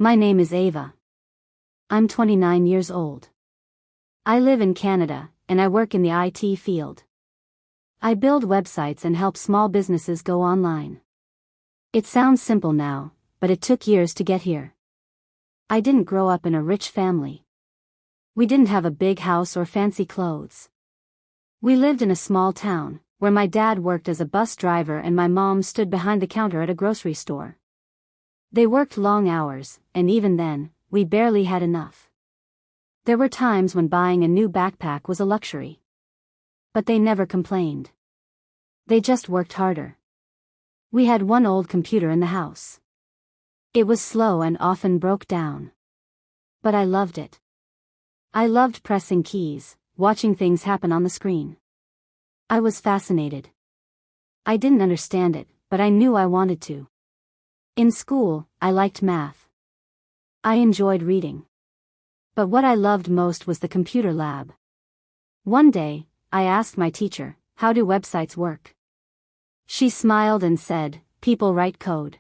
My name is Ava. I'm 29 years old. I live in Canada, and I work in the IT field. I build websites and help small businesses go online. It sounds simple now, but it took years to get here. I didn't grow up in a rich family. We didn't have a big house or fancy clothes. We lived in a small town, where my dad worked as a bus driver and my mom stood behind the counter at a grocery store. They worked long hours, and even then, we barely had enough. There were times when buying a new backpack was a luxury. But they never complained. They just worked harder. We had one old computer in the house. It was slow and often broke down. But I loved it. I loved pressing keys, watching things happen on the screen. I was fascinated. I didn't understand it, but I knew I wanted to. In school, I liked math. I enjoyed reading. But what I loved most was the computer lab. One day, I asked my teacher, "How do websites work?" She smiled and said, "People write code."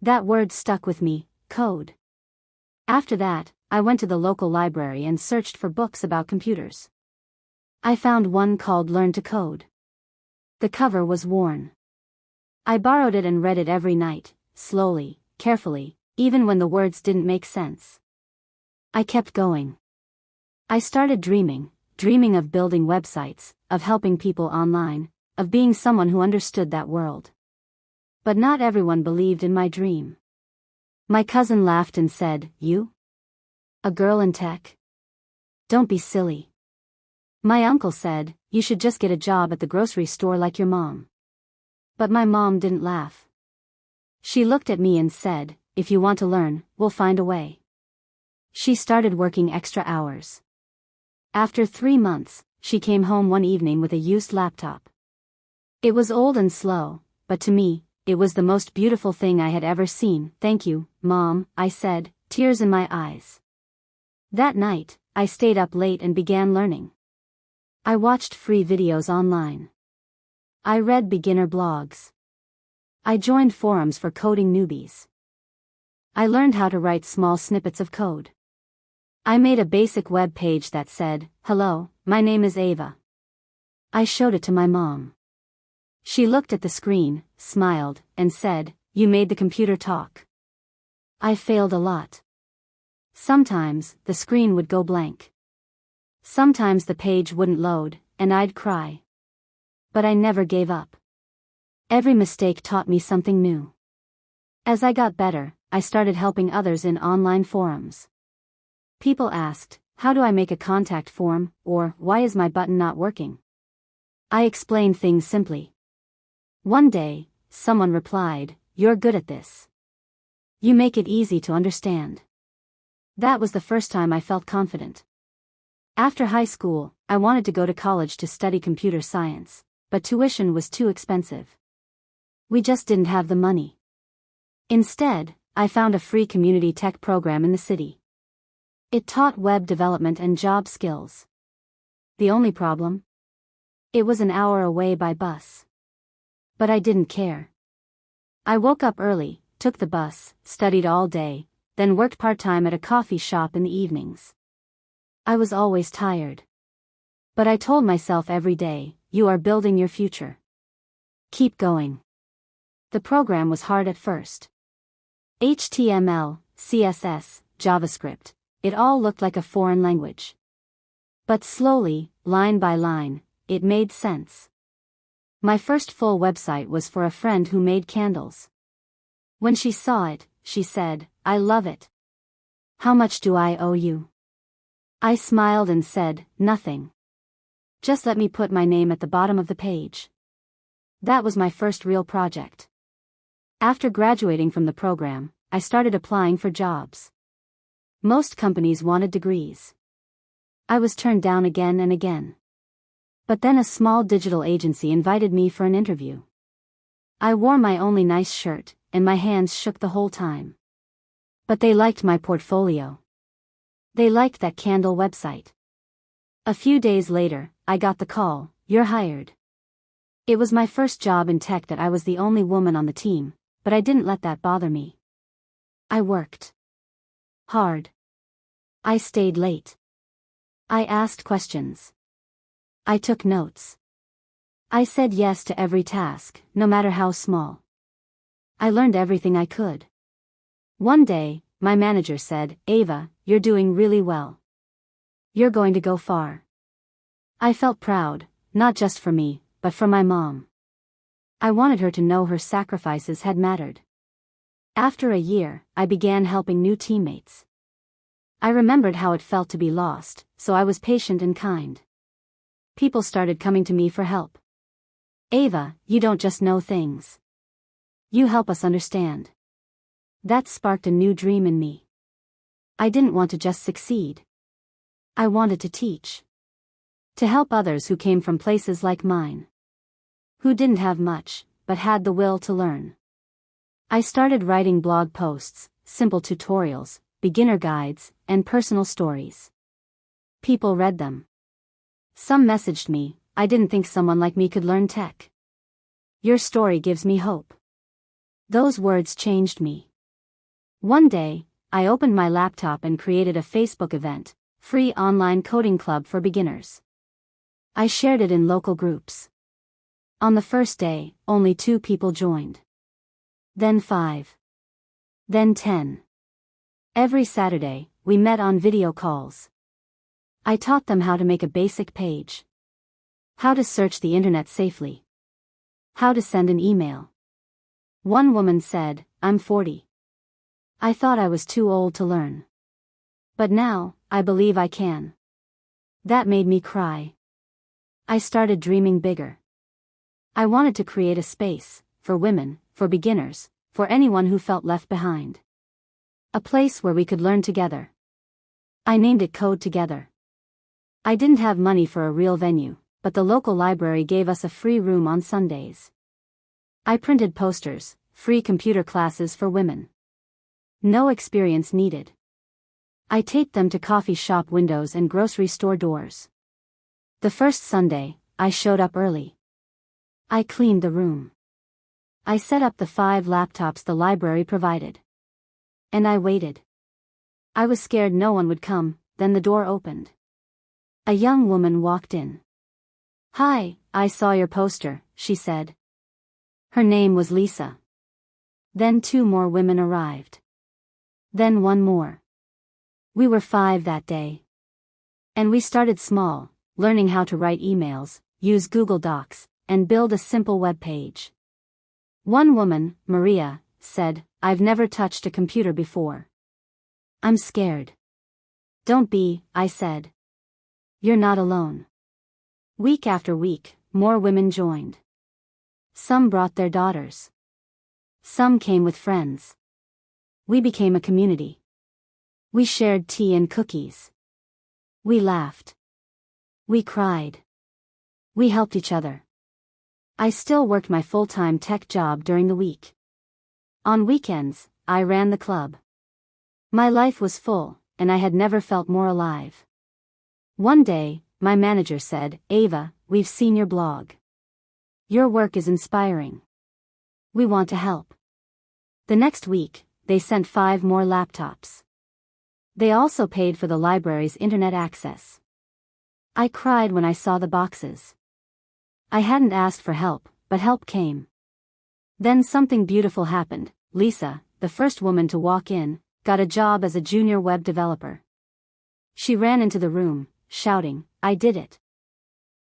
That word stuck with me, code. After that, I went to the local library and searched for books about computers. I found one called Learn to Code. The cover was worn. I borrowed it and read it every night, slowly, carefully, even when the words didn't make sense. I kept going. I started dreaming of building websites, of helping people online, of being someone who understood that world. But not everyone believed in my dream. My cousin laughed and said, "You? A girl in tech? Don't be silly." My uncle said, "You should just get a job at the grocery store like your mom." But my mom didn't laugh. She looked at me and said, "If you want to learn, we'll find a way." She started working extra hours. After 3 months, she came home one evening with a used laptop. It was old and slow, but to me, it was the most beautiful thing I had ever seen. "Thank you, Mom," I said, tears in my eyes. That night, I stayed up late and began learning. I watched free videos online. I read beginner blogs. I joined forums for coding newbies. I learned how to write small snippets of code. I made a basic web page that said, "Hello, my name is Ava." I showed it to my mom. She looked at the screen, smiled, and said, "You made the computer talk." I failed a lot. Sometimes, the screen would go blank. Sometimes the page wouldn't load, and I'd cry. But I never gave up. Every mistake taught me something new. As I got better, I started helping others in online forums. People asked, "How do I make a contact form?" or "Why is my button not working?" I explained things simply. One day, someone replied, "You're good at this. You make it easy to understand." That was the first time I felt confident. After high school, I wanted to go to college to study computer science, but tuition was too expensive. We just didn't have the money. Instead, I found a free community tech program in the city. It taught web development and job skills. The only problem? It was an hour away by bus. But I didn't care. I woke up early, took the bus, studied all day, then worked part-time at a coffee shop in the evenings. I was always tired. But I told myself every day, "You are building your future. Keep going." The program was hard at first. HTML, CSS, JavaScript, it all looked like a foreign language. But slowly, line by line, it made sense. My first full website was for a friend who made candles. When she saw it, she said, "I love it. How much do I owe you?" I smiled and said, "Nothing. Just let me put my name at the bottom of the page." That was my first real project. After graduating from the program, I started applying for jobs. Most companies wanted degrees. I was turned down again and again. But then a small digital agency invited me for an interview. I wore my only nice shirt, and my hands shook the whole time. But they liked my portfolio. They liked that candle website. A few days later, I got the call, "You're hired." It was my first job in tech that I was the only woman on the team, but I didn't let that bother me. I worked. hard. I stayed late. I asked questions. I took notes. I said yes to every task, no matter how small. I learned everything I could. One day, my manager said, "Ava, you're doing really well. You're going to go far." I felt proud, not just for me, but for my mom. I wanted her to know her sacrifices had mattered. After a year, I began helping new teammates. I remembered how it felt to be lost, so I was patient and kind. People started coming to me for help. "Ava, you don't just know things. You help us understand." That sparked a new dream in me. I didn't want to just succeed. I wanted to teach. To help others who came from places like mine. Who didn't have much, but had the will to learn. I started writing blog posts, simple tutorials, beginner guides, and personal stories. People read them. Some messaged me, "I didn't think someone like me could learn tech. Your story gives me hope." Those words changed me. One day, I opened my laptop and created a Facebook event, free online coding club for beginners. I shared it in local groups. On the first day, only 2 people joined. Then 5. Then 10. Every Saturday, we met on video calls. I taught them how to make a basic page. How to search the internet safely. How to send an email. One woman said, "I'm 40. I thought I was too old to learn. But now, I believe I can." That made me cry. I started dreaming bigger. I wanted to create a space, for women, for beginners, for anyone who felt left behind. A place where we could learn together. I named it Code Together. I didn't have money for a real venue, but the local library gave us a free room on Sundays. I printed posters, "Free computer classes for women. No experience needed." I taped them to coffee shop windows and grocery store doors. The first Sunday, I showed up early. I cleaned the room. I set up the 5 laptops the library provided. And I waited. I was scared no one would come, then the door opened. A young woman walked in. "Hi, I saw your poster," she said. Her name was Lisa. Then 2 more women arrived. Then 1 more. We were 5 that day. And we started small, learning how to write emails, use Google Docs, and build a simple web page. One woman, Maria, said, "I've never touched a computer before. I'm scared." "Don't be," I said. "You're not alone." Week after week, more women joined. Some brought their daughters. Some came with friends. We became a community. We shared tea and cookies. We laughed. We cried. We helped each other. I still worked my full-time tech job during the week. On weekends, I ran the club. My life was full, and I had never felt more alive. One day, my manager said, "Ava, we've seen your blog. Your work is inspiring. We want to help." The next week, they sent 5 more laptops. They also paid for the library's internet access. I cried when I saw the boxes. I hadn't asked for help, but help came. Then something beautiful happened. Lisa, the first woman to walk in, got a job as a junior web developer. She ran into the room, shouting, "I did it."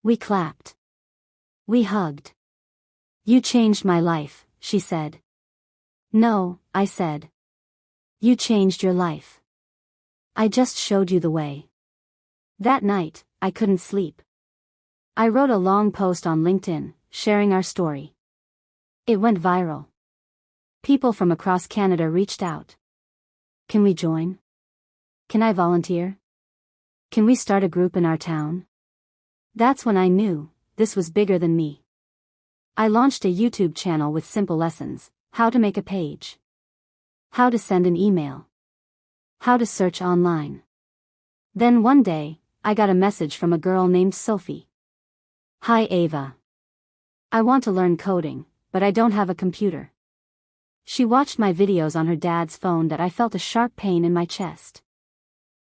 We clapped. We hugged. "You changed my life," she said. "No," I said. "You changed your life. I just showed you the way." That night, I couldn't sleep. I wrote a long post on LinkedIn, sharing our story. It went viral. People from across Canada reached out. "Can we join? Can I volunteer? Can we start a group in our town?" That's when I knew, this was bigger than me. I launched a YouTube channel with simple lessons: how to make a page, how to send an email, how to search online. Then one day, I got a message from a girl named Sophie. "Hi Ava. I want to learn coding, but I don't have a computer." She watched my videos on her dad's phone that I felt a sharp pain in my chest.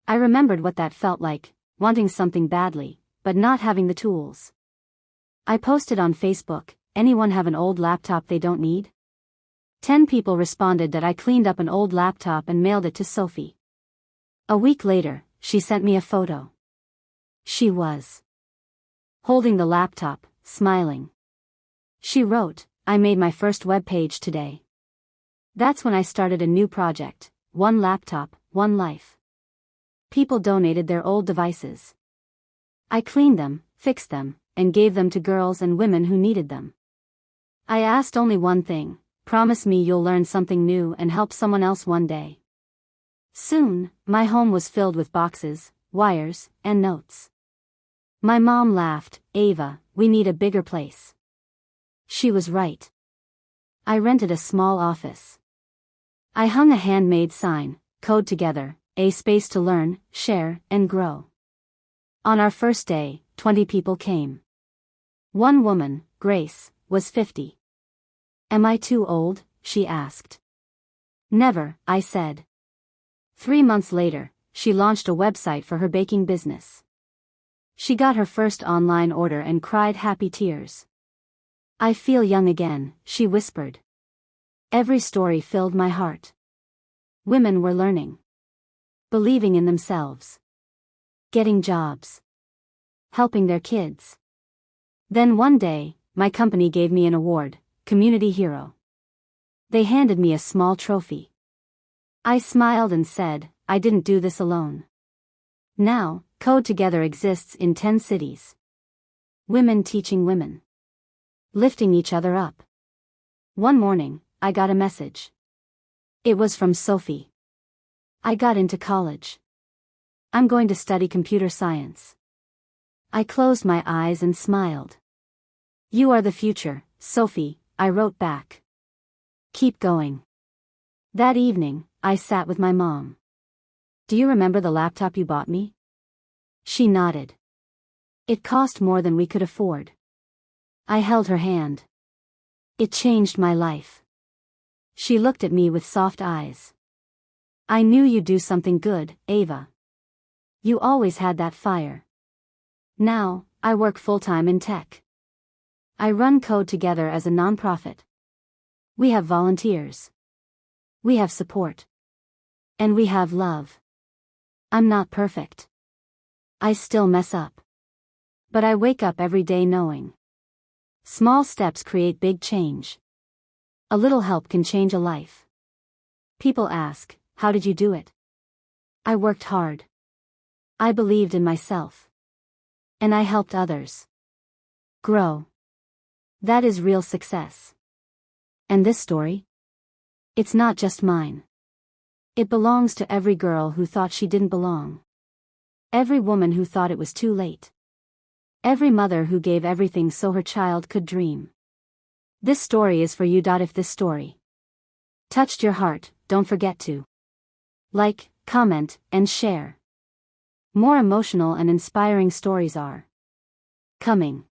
I remembered what that felt like, wanting something badly, but not having the tools. I posted on Facebook, anyone have an old laptop they don't need? 10 people responded that I cleaned up an old laptop and mailed it to Sophie. A week later, she sent me a photo. She was holding the laptop, smiling. She wrote, "I made my first web page today." That's when I started a new project, One Laptop, One Life. People donated their old devices. I cleaned them, fixed them, and gave them to girls and women who needed them. I asked only one thing: promise me you'll learn something new and help someone else one day. Soon, my home was filled with boxes, wires, and notes. My mom laughed, "Ava, we need a bigger place." She was right. I rented a small office. I hung a handmade sign, "Code Together, a space to learn, share, and grow." On our first day, 20 people came. One woman, Grace, was 50. "Am I too old?" she asked. "Never," I said. 3 months later, she launched a website for her baking business. She got her first online order and cried happy tears. "I feel young again," she whispered. Every story filled my heart. Women were learning, believing in themselves, getting jobs, helping their kids. Then one day, my company gave me an award, Community Hero. They handed me a small trophy. I smiled and said, "I didn't do this alone." Now, Code Together exists in 10 cities. Women teaching women, lifting each other up. One morning, I got a message. It was from Sophie. "I got into college. I'm going to study computer science." I closed my eyes and smiled. "You are the future, Sophie," I wrote back. "Keep going." That evening, I sat with my mom. "Do you remember the laptop you bought me?" She nodded. "It cost more than we could afford." I held her hand. "It changed my life." She looked at me with soft eyes. "I knew you'd do something good, Ava. You always had that fire." Now, I work full-time in tech. I run Code Together as a nonprofit. We have volunteers. We have support. And we have love. I'm not perfect. I still mess up. But I wake up every day knowing small steps create big change. A little help can change a life. People ask, "How did you do it?" I worked hard. I believed in myself. And I helped others grow. That is real success. And this story? It's not just mine. It belongs to every girl who thought she didn't belong. Every woman who thought it was too late. Every mother who gave everything so her child could dream. This story is for you. If this story touched your heart, don't forget to like, comment, and share. More emotional and inspiring stories are coming.